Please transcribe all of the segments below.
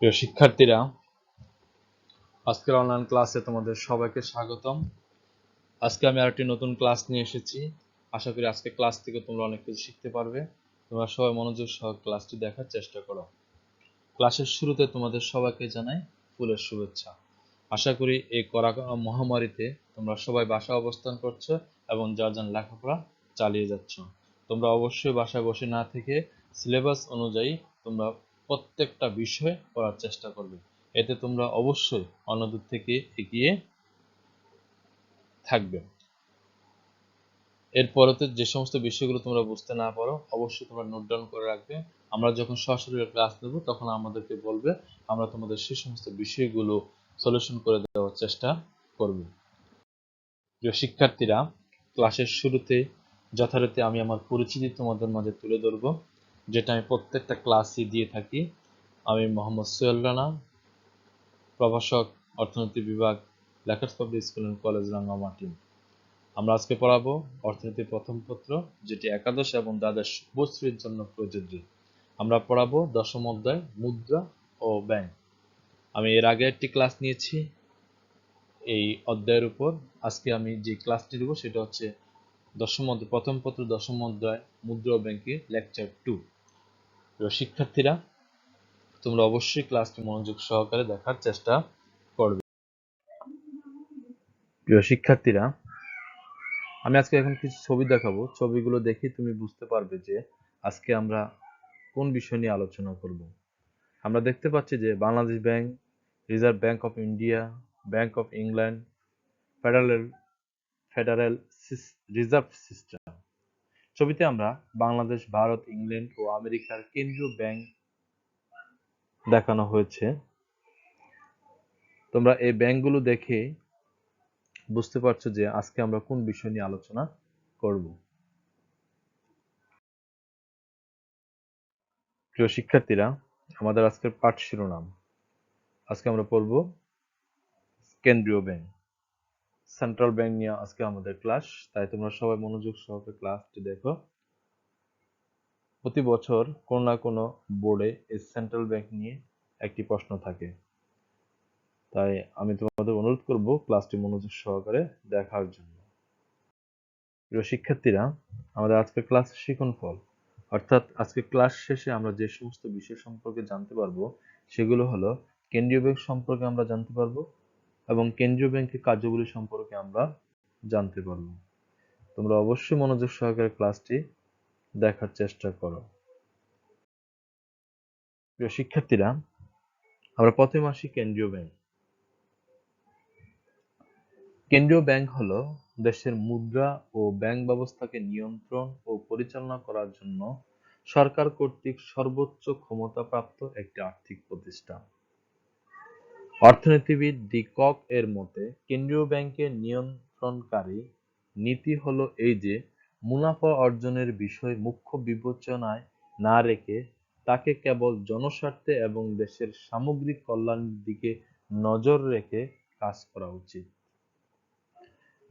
প্রিয় শিক্ষার্থীরা, আজকের অনলাইন ক্লাসে তোমাদের সবাইকে স্বাগতম। আজকে আমি আরেকটি নতুন ক্লাস নিয়ে এসেছি। আশা করি আজকে ক্লাস থেকে তোমরা অনেক কিছু শিখতে পারবে। তোমরা সবাই মনোযোগ সহ ক্লাসটি দেখার চেষ্টা করো। ক্লাসের শুরুতে তোমাদের সবাইকে জানাই ফুলের শুভেচ্ছা। আশা করি এই কড়া মহামারীতে তোমরা সবাই বাসায় অবস্থান করছো এবং যার যার লেখাপড়া চালিয়ে যাচ্ছ। তোমরা অবশ্যই বাসায় বসে না থেকে সিলেবাস অনুযায়ী তোমরা প্রত্যেকটা বিষয় পড়ার চেষ্টা করবে। এতে তোমরা অবশ্যই অন্যদের থেকে এগিয়ে থাকবে। এরপরেতে যে সমস্ত বিষয়গুলো তোমরা বুঝতে না পারো অবশ্যই তোমরা নোট ডাউন করে রাখবে। আমরা যখন সরাসরি ক্লাস নেব তখন আমাদেরকে বলবে, আমরা তোমাদের সেই সমস্ত বিষয়গুলো সলিউশন করে দেওয়ার চেষ্টা করব। প্রিয় শিক্ষার্থীরা, ক্লাসের শুরুতে যথারীতি আমি আমার পরিচিতি তোমাদের মাঝে তুলে ধরব, যেটা আমি প্রত্যেকটা ক্লাসই দিয়ে থাকি। আমি মোহাম্মদ সোহেল রানা, প্রভাষক, অর্থনীতি বিভাগ, Lakers public school and college, Rangamati. আমরা আজকে পড়াবো অর্থনীতি প্রথম পত্র, যেটি একাদশ এবং দ্বাদশ উপশ্রেণীর জন্য প্রযোজ্য। আমরা পড়াবো দশম অধ্যায় মুদ্রা ও ব্যাংক। আমি এর আগে একটি ক্লাস নিয়েছি এই অধ্যায়ের উপর। আজকে আমি যে ক্লাসটি দেব সেটা হচ্ছে দশম অধ্যায় প্রথম পত্র দশম অধ্যায় মুদ্রা ও ব্যাংকের লেকচার 2। প্রিয় শিক্ষার্থীরা, তোমরা অবশ্যই ক্লাসটি মনোযোগ সহকারে দেখার চেষ্টা করবে। প্রিয় শিক্ষার্থীরা, আমি আজকে এখন কিছু ছবি দেখাবো। ছবিগুলো দেখে তুমি বুঝতে পারবে যে আজকে আমরা কোন বিষয় নিয়ে আলোচনা করব। আমরা দেখতে পাচ্ছি যে Bangladesh bank, reserve bank of India, bank of England, federal reserve system. ছবিতে আমরা বাংলাদেশ, ভারত, ইংল্যান্ড ও আমেরিকার কেন্দ্রীয় ব্যাংক দেখানো হয়েছে। তোমরা এই ব্যাংকগুলো দেখে বুঝতে পারছো যে আজকে আমরা কোন বিষয় নিয়ে আলোচনা করব। প্রিয় শিক্ষার্থীরা, আমাদের আজকের পাঠ শিরোনাম, আজকে আমরা পড়ব কেন্দ্রীয় ব্যাংক, সেন্ট্রাল ব্যাংক নিয়ে আজকে আমাদের ক্লাস। তাই তোমরা সবাই মনোযোগ সহকারে ক্লাসটি দেখো। প্রতি বছর কোনো না কোনো বোর্ডে এই সেন্ট্রাল ব্যাংক নিয়ে একটি প্রশ্ন থাকে। তাই আমি তোমাদের অনুরোধ করব ক্লাসটি মনোযোগ সহকারে দেখার জন্য। প্রিয় শিক্ষার্থীরা, আমাদের আজকের ক্লাস শিখন ফল, অর্থাৎ আজকে ক্লাস শেষে আমরা যে সমস্ত বিষয় সম্পর্কে জানতে পারবো সেগুলো হলো কেন্দ্রীয় ব্যাংক সম্পর্কে আমরা জানতে পারবো এবং কেন্দ্রীয় ব্যাংকের কার্যগুলি সম্পর্কে আমরা জানতে পারবো। তোমরা অবশ্যই মনোযোগ সহকারে ক্লাসটি দেখার চেষ্টা করো। প্রিয় শিক্ষার্থীরা, আমরা প্রথমে আসি কেন্দ্রীয় ব্যাংক। কেন্দ্রীয় ব্যাংক হলো দেশের মুদ্রা ও ব্যাংক ব্যবস্থাকে নিয়ন্ত্রণ ও পরিচালনা করার জন্য সরকার কর্তৃক সর্বোচ্চ ক্ষমতাপ্রাপ্ত একটি আর্থিক প্রতিষ্ঠান। অর্থনীতিবিদ ডি কক এর মতে কেন্দ্রীয় ব্যাংকের নিয়ন্ত্রণকারী নীতি হলো এই যে মুনাফা অর্জনের বিষয় মুখ্য বিবেচনায় না রেখে তাকে কেবল জনস্বার্থে এবং দেশের সামগ্রিক কল্যাণের দিকে নজর রেখে কাজ করা উচিত।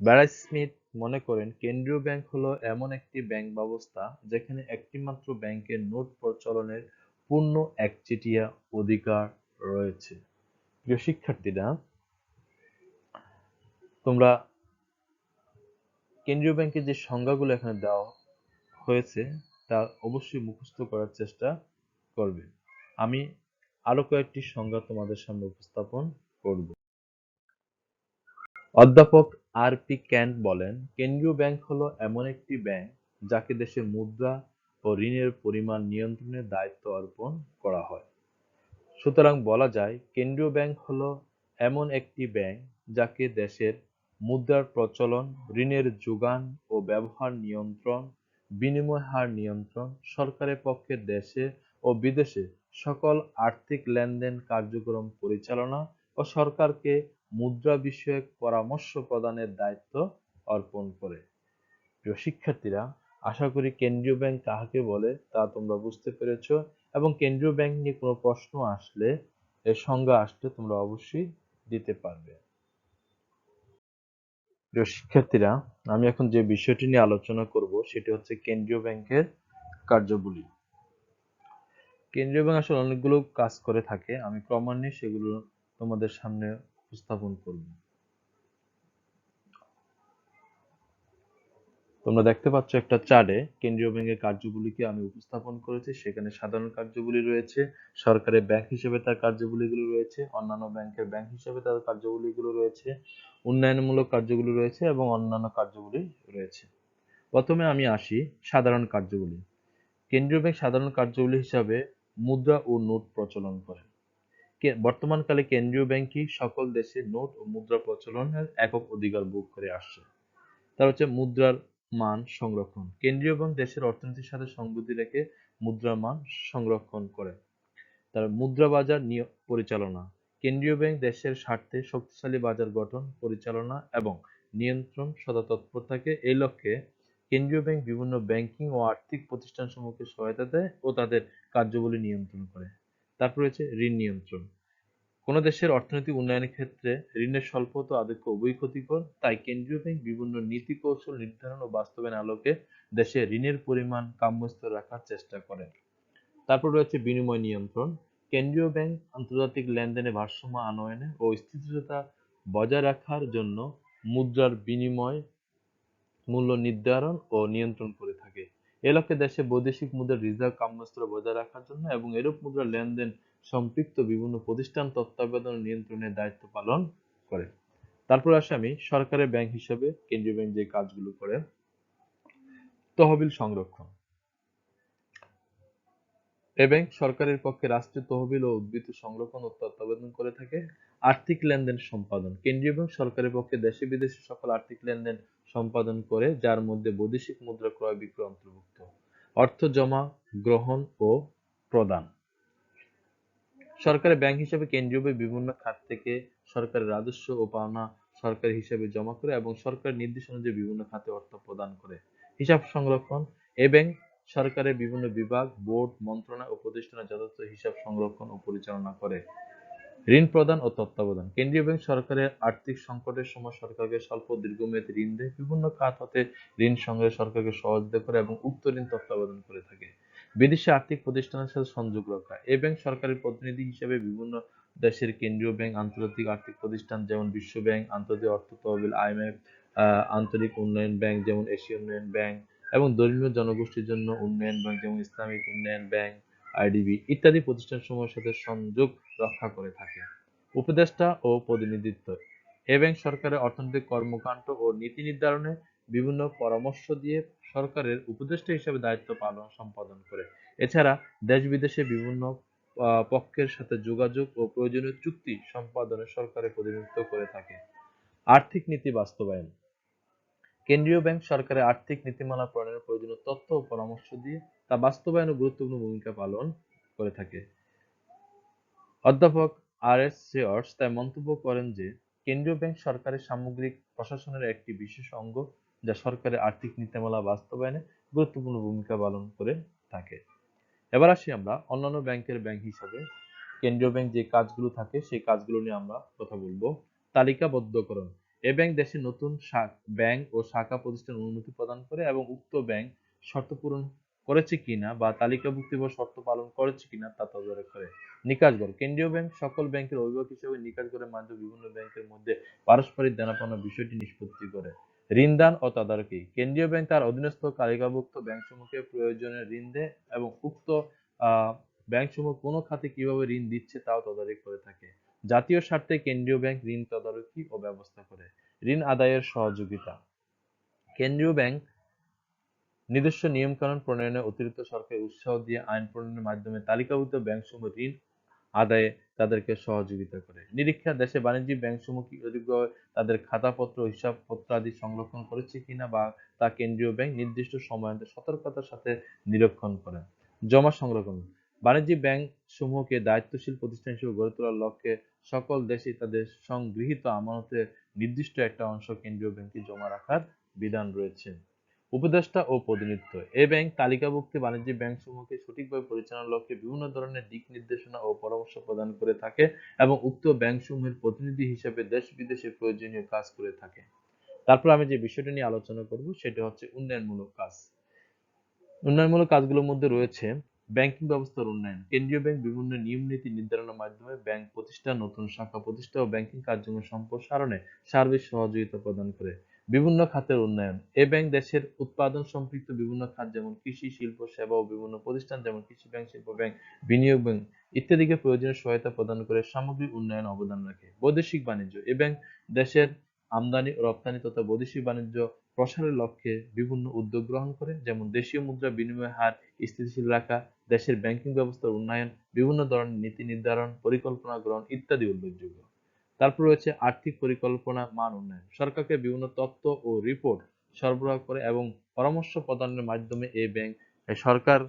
ব্যারাজ স্মিথ মনে করেন কেন্দ্রীয় ব্যাংক হলো এমন একটি ব্যাংক ব্যবস্থা যেখানে একটিমাত্র ব্যাংকের নোট প্রচলনের পূর্ণ একচেটিয়া অধিকার রয়েছে। প্রিয় শিক্ষার্থীরা, তোমরা কেন্দ্রীয় ব্যাংকের যে সংজ্ঞাগুলো এখানে দেওয়া হয়েছে তা অবশ্যই মুখস্থ করার চেষ্টা করবে। আমি আরো কয়েকটি সংজ্ঞা তোমাদের সামনে উপস্থাপন করব। অধ্যাপক আর পি ক্যান্ট বলেন, কেন্দ্রীয় ব্যাংক হলো এমন একটি ব্যাংক যাকে দেশের মুদ্রা ও ঋণের পরিমাণ নিয়ন্ত্রণের দায়িত্ব অর্পণ করা হয়। সুতরাং বলা যায় কেন্দ্রীয় ব্যাংক হলো এমন একটি ব্যাংক যাকে দেশের মুদ্রার প্রচলন, ঋণের যোগান ও ব্যবহার নিয়ন্ত্রণ, বিনিময় হার নিয়ন্ত্রণ, সরকারের পক্ষে দেশে ও বিদেশে সকল আর্থিক লেনদেন কার্যক্রম পরিচালনা ও সরকারকে মুদ্রা বিষয়ক পরামর্শ প্রদানের দায়িত্ব অর্পণ করে। প্রিয় শিক্ষার্থীরা, আশা করি কেন্দ্রীয় ব্যাংক কাহাকে বলে তা তোমরা বুঝতে পেরেছ এবং কেন্দ্রীয় ব্যাংক নিয়ে কোনো প্রশ্ন আসলে, এর সংজ্ঞা আসলে তোমরা অবশ্যই দিতে পারবে। প্রিয় শিক্ষার্থীরা, আমি এখন যে বিষয়টি নিয়ে আলোচনা করব সেটি হচ্ছে কেন্দ্রীয় ব্যাংকের কার্যাবলী। কেন্দ্রীয় ব্যাংক আসলে অনেকগুলো কাজ করে থাকে, আমি ক্রমান্বয়ে সেগুলো তোমাদের সামনে উপস্থাপন করব। তোমরা দেখতে পাচ্ছ একটা চার্টে কেন্দ্রীয় ব্যাংকের কার্যগুলিকে আমি উপস্থাপন করেছি। সেখানে সাধারণ কার্যগুলি রয়েছে, সরকারি ব্যাংক হিসেবে তার কার্যগুলিগুলো রয়েছে, অন্যান্য ব্যাংকের ব্যাংক হিসেবে তার কার্যগুলিগুলো রয়েছে, উন্নয়নমূলক কার্যগুলি রয়েছে এবং অন্যান্য কার্যগুলি রয়েছে। প্রথমে আমি আসি সাধারণ কার্যগুলি। কেন্দ্রীয় ব্যাংক সাধারণ কার্যগুলি হিসাবে মুদ্রা ও নোট প্রচলন করে। বর্তমানকালে কেন্দ্রীয় ব্যাংকই সকল দেশে নোট ও মুদ্রা প্রচলনের একক অধিকার ভোগ করে আসছে। তার হচ্ছে মুদ্রার মান সংরক্ষণ। কেন্দ্রীয় ব্যাংক দেশের অর্থনীতির সাথে সংগতি রেখে মুদ্রার মান সংরক্ষণ করে। তার মুদ্রা বাজার পরিচালনা। কেন্দ্রীয় ব্যাংক দেশের স্বার্থে শক্তিশালী বাজার গঠন, পরিচালনা এবং নিয়ন্ত্রণ সদা তৎপর থাকে। এই লক্ষ্যে কেন্দ্রীয় ব্যাংক বিভিন্ন ব্যাংকিং ও আর্থিক প্রতিষ্ঠানসমূহকে সহায়তা দেয় ও তাদের কার্যবলী নিয়ন্ত্রণ করে। তারপর রয়েছে ঋণ নিয়ন্ত্রণ। কোনো দেশের অর্থনৈতিক উন্নয়নের ক্ষেত্রে ঋণের স্বল্পতা আদক্য উভয়ই ক্ষতিকর, তাই কেন্দ্রীয় ব্যাংক বিভিন্ন নীতি কৌশল নির্ধারণ ও বাস্তবায়নের আলোকে দেশে ঋণের পরিমাণ কাম্য স্তরে রাখার চেষ্টা করে। তারপর রয়েছে বিনিময় নিয়ন্ত্রণ। কেন্দ্রীয় ব্যাংক আন্তর্জাতিক লেনদেনে ভারসাম্য আনয়নে ও স্থিতিশীলতা বজায় রাখার জন্য মুদ্রার বিনিময় মূল্য নির্ধারণ ও নিয়ন্ত্রণ করে থাকে। এ লক্ষ্যে দেশে বৈদেশিক মুদ্রার রিজার্ভ কাম্যস্তর বজায় রাখার জন্য এবং এরূপ মুদ্রার লেনদেন সম্পৃক্ত বিভিন্ন প্রতিষ্ঠান তত্ত্বাবধান ও নিয়ন্ত্রণের দায়িত্ব পালন করে। তারপর আসে আমি সরকারের ব্যাংক হিসেবে কেন্দ্রীয় ব্যাংক যে কাজগুলো করে। তহবিল সংরক্ষণ। এ ব্যাংক সরকারের পক্ষে রাষ্ট্রীয় তহবিল ও উদ্বৃত্ত সংরক্ষণ ও তত্ত্বাবধান করে থাকে। আর্থিক লেনদেন সম্পাদন। কেন্দ্রীয় ব্যাংক সরকারের পক্ষে দেশে বিদেশে সকল আর্থিক লেনদেন সম্পাদন করে, যার মধ্যে বৈদেশিক মুদ্রা ক্রয় বিক্রয় অন্তর্ভুক্ত। অর্থ জমা, গ্রহণ ও প্রদান। সরকারি ব্যাংক হিসেবে কেন্দ্রীয় ব্যাংক বিভিন্ন খাত থেকে সরকারের রাজস্ব ও পাওনা সরকারি হিসাবে জমা করে এবং সরকারের নির্দেশ অনুযায়ী বিভিন্ন খাতে অর্থ প্রদান করে। হিসাব সংরক্ষণ। এ ব্যাংক সরকারের বিভিন্ন বিভাগ, বোর্ড, মন্ত্রণালয় ও প্রতিষ্ঠানের যথাযথ হিসাব সংরক্ষণ ও পরিচালনা করে। ঋণ প্রদান ও তত্ত্বাবধান। কেন্দ্রীয় ব্যাংক সরকারের আর্থিক সংকটের সময় সরকারকে স্বল্প ও দীর্ঘমেয়াদী ঋণ দেয়, বিভিন্ন খাত হতে ঋণ সংগ্রহে সরকারকে সহযোগিতা করে এবং উক্ত ঋণ তত্ত্বাবধান করে থাকে। বিদেশি আর্থিক প্রতিষ্ঠানের সাথে সংযোগ রক্ষা। এ ব্যাংক সরকারের প্রতিনিধি হিসেবে বিভিন্ন দেশের কেন্দ্রীয় ব্যাংক, আন্তর্জাতিক আর্থিক প্রতিষ্ঠান যেমন বিশ্ব ব্যাংক, আন্তর্জাতিক অর্থ তহবিল, IMF, আন্তরিক উন্নয়ন ব্যাংক যেমন এশীয় উন্নয়ন ব্যাংক এবং ধর্মীয় জনগোষ্ঠীর জন্য উন্নয়ন ব্যাংক যেমন ইসলামিক উন্নয়ন ব্যাংক, IDB ইত্যাদি প্রতিষ্ঠানসমূহের সাথে সংযোগ রক্ষা করে থাকে। উপদেষ্টা ও প্রতিনিধিত্ব। এ ব্যাংক সরকারের অর্থনৈতিক কর্মকাণ্ড ও নীতি নির্ধারণে বিভিন্ন পরামর্শ দিয়ে সরকারের উপদেষ্টা হিসেবে দায়িত্ব পালন সম্পাদন করে। এছাড়া দেশ বিদেশে বিভিন্ন পক্ষের সাথে যোগাযোগ ও প্রয়োজনীয় চুক্তি সম্পাদনে সরকারের প্রতিনিধিত্ব করে থাকে। আর্থিক নীতি বাস্তবায়ন। কেন্দ্রীয় ব্যাংক সরকারের আর্থিক নীতিমালা প্রণয়নের প্রয়োজনীয় তথ্য ও পরামর্শ দিয়ে তা বাস্তবায়নে গুরুত্বপূর্ণ ভূমিকা পালন করে থাকে। অধ্যাপক R.S. Shears তাই মন্তব্য করেন যে, কেন্দ্রীয় ব্যাংক সরকারের সামগ্রিক প্রশাসনের একটি বিশেষ অঙ্গ, যা সরকারের আর্থিক নীতিমালা বাস্তবায়নে গুরুত্বপূর্ণ ভূমিকা পালন করে থাকে। এবার আসি আমরা অন্যান্য ব্যাংকের ব্যাংক হিসাবে কেন্দ্রীয় ব্যাংক যে কাজগুলো থাকে সেই কাজগুলো নিয়ে আমরা কথা বলবো। তালিকাবদ্ধকরণ। এ ব্যাংক দেশে নতুন ব্যাংক ও শাখা প্রতিষ্ঠান অনুমতি প্রদান করে এবং উক্ত ব্যাংক শর্ত পূরণ করেছে কিনা বা তালিকাভুক্তি বা শর্ত পালন করেছে কিনা তা তদারক করে। নিকাশঘর। কেন্দ্রীয় ব্যাংক সকল ব্যাংকের অভিভাবক হিসেবে নিকাশঘরের মাধ্যমে বিভিন্ন ব্যাংকের মধ্যে পারস্পরিক দেনাপাওনার বিষয়টি নিষ্পত্তি করে। ঋণদান ও তদারকি। কেন্দ্রীয় ব্যাংক তার অধীনস্থ তালিকাভুক্ত ব্যাংকসমূহকে প্রয়োজনে ঋণ দেয় এবং উক্ত ব্যাংকসমূহ কোন খাতে কিভাবে ঋণ দিচ্ছে তাও তদারকি করে থাকে। জাতীয় স্বার্থে কেন্দ্রীয় ব্যাংক ঋণ তদারকি ও ব্যবস্থা করে। ঋণ আদায়ের সহযোগিতা। কেন্দ্রীয় ব্যাংক নিজস্ব নিয়মকানুন প্রণয়নে অতিরিক্ত সরকারি উৎসাহ দিয়ে আইন প্রণয়নের মাধ্যমে তালিকাভুক্ত ব্যাংকসমূহ ঋণ আদায়ে তাদেরকে সহযোগিতা করে। নিরীক্ষা। দেশে বাণিজ্যিক ব্যাংকসমূহ কি সঠিকভাবে তাদের খাতাপত্র, হিসাবপত্র আদি সংরক্ষণ করেছে কিনা বা তা কেন্দ্রীয় ব্যাংক নির্দিষ্ট সময়ান্তে সতর্কতার সাথে নিরীক্ষণ করে। জমা সংরক্ষণ। বাণিজ্যিক ব্যাংক সমূহকে দায়িত্বশীল প্রতিষ্ঠান হিসেবে গড়ে তোলার লক্ষ্যে সকল দেশেই তাদের সংগৃহীত আমানতের নির্দিষ্ট একটা অংশ কেন্দ্রীয় ব্যাংকে জমা রাখার বিধান রয়েছে। উপদেষ্টা ও প্রতিনিধিত্ব। এ ব্যাংক তালিকাভুক্ত বাণিজ্যিক ব্যাংকসমূহকে সঠিকভাবে পরিচালনার লক্ষ্যে বিভিন্ন ধরনের দিক নির্দেশনা ও পরামর্শ প্রদান করে থাকে এবং উক্ত ব্যাংকসমূহের প্রতিনিধি হিসেবে দেশ বিদেশে প্রয়োজনীয় কাজ করে থাকে। তারপর আমি যে বিষয়টি নিয়ে আলোচনা করব সেটা হচ্ছে উন্নয়নমূলক কাজ। উন্নয়নমূলক কাজগুলোর মধ্যে রয়েছে ব্যাংকিং ব্যবস্থার উন্নয়ন। কেন্দ্রীয় ব্যাংক বিভিন্ন নিয়ম নীতি নির্ধারণের মাধ্যমে ব্যাংক প্রতিষ্ঠা, নতুন শাখা প্রতিষ্ঠা ও ব্যাংকিং কার্যক্রম সম্প্রসারণে সার্বিক সহযোগিতা প্রদান করে। বিভিন্ন খাতের উন্নয়ন। এ ব্যাংক দেশের উৎপাদন সম্পৃক্ত বিভিন্ন খাত যেমন কৃষি, শিল্প, সেবা ও বিভিন্ন প্রতিষ্ঠান যেমন কৃষি ব্যাংক, শিল্প ব্যাংক, বিনিয়োগ ব্যাংক ইত্যাদিকে প্রয়োজনীয় সহায়তা প্রদান করে সামগ্রিক উন্নয়নে অবদান রাখে। বৈদেশিক বাণিজ্য। এ ব্যাংক দেশের আমদানি ও রপ্তানি তথা বৈদেশিক বাণিজ্য প্রসারের লক্ষ্যে বিভিন্ন উদ্যোগ গ্রহণ করে, যেমন দেশীয় মুদ্রা বিনিময় হার স্থিতিশীল রাখা, দেশের ব্যাংকিং ব্যবস্থার উন্নয়ন, বিভিন্ন ধরনের নীতি নির্ধারণ, পরিকল্পনা গ্রহণ ইত্যাদি উল্লেখযোগ্য। তারপর রয়েছে আর্থিক পরিকল্পনা মান উন্নয়ন। সরকারকে বিভিন্ন তথ্য ও রিপোর্ট সরবরাহ করে এবং পরামর্শ প্রদানের মাধ্যমে এই ব্যাংক সরকার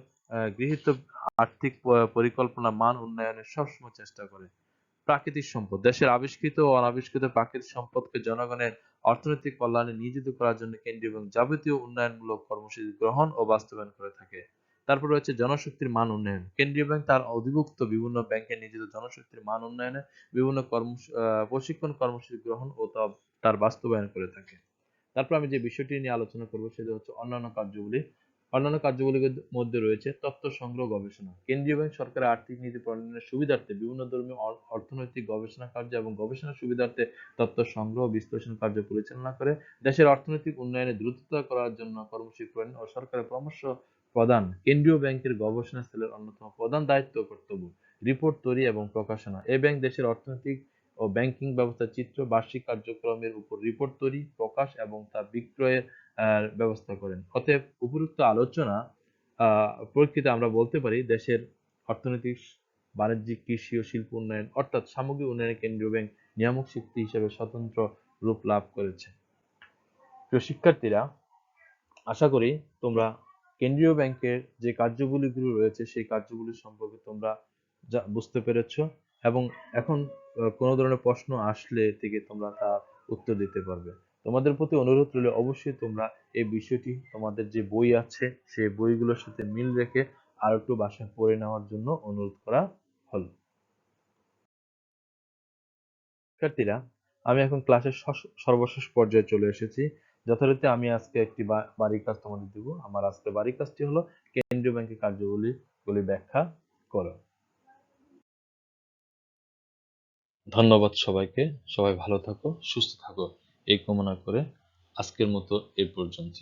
গৃহীত আর্থিক পরিকল্পনা মান উন্নয়নের সবসময় চেষ্টা করে। প্রাকৃতিক সম্পদ। দেশের আবিষ্কৃত ও অনাবিষ্কৃত প্রাকৃতিক সম্পদকে জনগণের অর্থনৈতিক কল্যাণে নিয়োজিত করার জন্য কেন্দ্রীয় এবং যাবতীয় উন্নয়নমূলক কর্মসূচি গ্রহণ ও বাস্তবায়ন করে থাকে। তারপর রয়েছে জনশক্তির মান উন্নয়ন। কেন্দ্রীয় ব্যাংক তার অধিভুক্ত বিভিন্ন ব্যাংকের নিজের জনশক্তির মান উন্নয়নে বিভিন্ন প্রশিক্ষণ কর্মসূচি গ্রহণ ও তার বাস্তবায়ন করে থাকে। তারপর আমি যে বিষয়টি নিয়ে আলোচনা করব সেটা হচ্ছে অন্যান্য কার্যগুলি। অন্যান্য কার্যগুলির মধ্যে রয়েছে তথ্য সংগ্রহ গবেষণা। কেন্দ্রীয় ব্যাংক সরকারের আর্থিক নীতি প্রণয়নের সুবিধার্থে বিভিন্ন ধর্মীয় অর্থনৈতিক গবেষণা কার্য এবং গবেষণা সুবিধার্থে তথ্য সংগ্রহ ও বিশ্লেষণ কার্য পরিচালনা করে। দেশের অর্থনৈতিক উন্নয়নে দ্রুততর করার জন্য কর্মসূচি প্রণয়ন ও সরকারের পরামর্শ প্রদান কেন্দ্রীয় ব্যাংকের গবেষণা সেলের অন্যতম প্রধান দায়িত্ব ও কর্তব্য। রিপোর্ট তৈরি এবং প্রকাশনা। এই ব্যাংক দেশের অর্থনৈতিক ও ব্যাংকিং ব্যবস্থার চিত্র, বার্ষিক কার্যক্রমের উপর রিপোর্ট তৈরি, প্রকাশ এবং তা বিক্রয়ের ব্যবস্থা করেন। অতএব উপরোক্ত আলোচনা পরিপ্রেক্ষিতে আমরা বলতে পারি দেশের অর্থনৈতিক, বাণিজ্যিক, কৃষি ও শিল্প উন্নয়ন অর্থাৎ সামগ্রিক উন্নয়নে কেন্দ্রীয় ব্যাংক নিয়ামক শক্তি হিসেবে স্বতন্ত্র রূপ লাভ করেছে। প্রিয় শিক্ষার্থীরা, আশা করি তোমরা কেন্দ্রীয় ব্যাংকের যে কার্যগুলিগুলো রয়েছে সেই কার্যগুলি সম্পর্কে তোমরা বুঝতে পেরেছো এবং এখন কোনো ধরনের প্রশ্ন আসলে থেকে তোমরা তার উত্তর দিতে পারবে। তোমাদের প্রতি অনুরোধ রইল অবশ্যই তোমরা এই বিষয়টি তোমাদের যে বই আছে সেই বইগুলোর সাথে মিল রেখে আর একটু বাসায় পড়ে নেওয়ার জন্য অনুরোধ করা হলো। শিক্ষার্থীরা, আমি এখন ক্লাসের সর্বশেষ পর্যায়ে চলে এসেছি। যথারীতি আমি আজকে একটি বাড়ির কাজ তোমাদের দিব। আমার আজকে বাড়ির কাজটি হলো কেন্দ্রীয় ব্যাংকের কার্যগুলি ব্যাখ্যা করো। ধন্যবাদ সবাইকে। সবাই ভালো থাকো, সুস্থ থাকো এই কামনা করে আজকের মতো এই পর্যন্ত।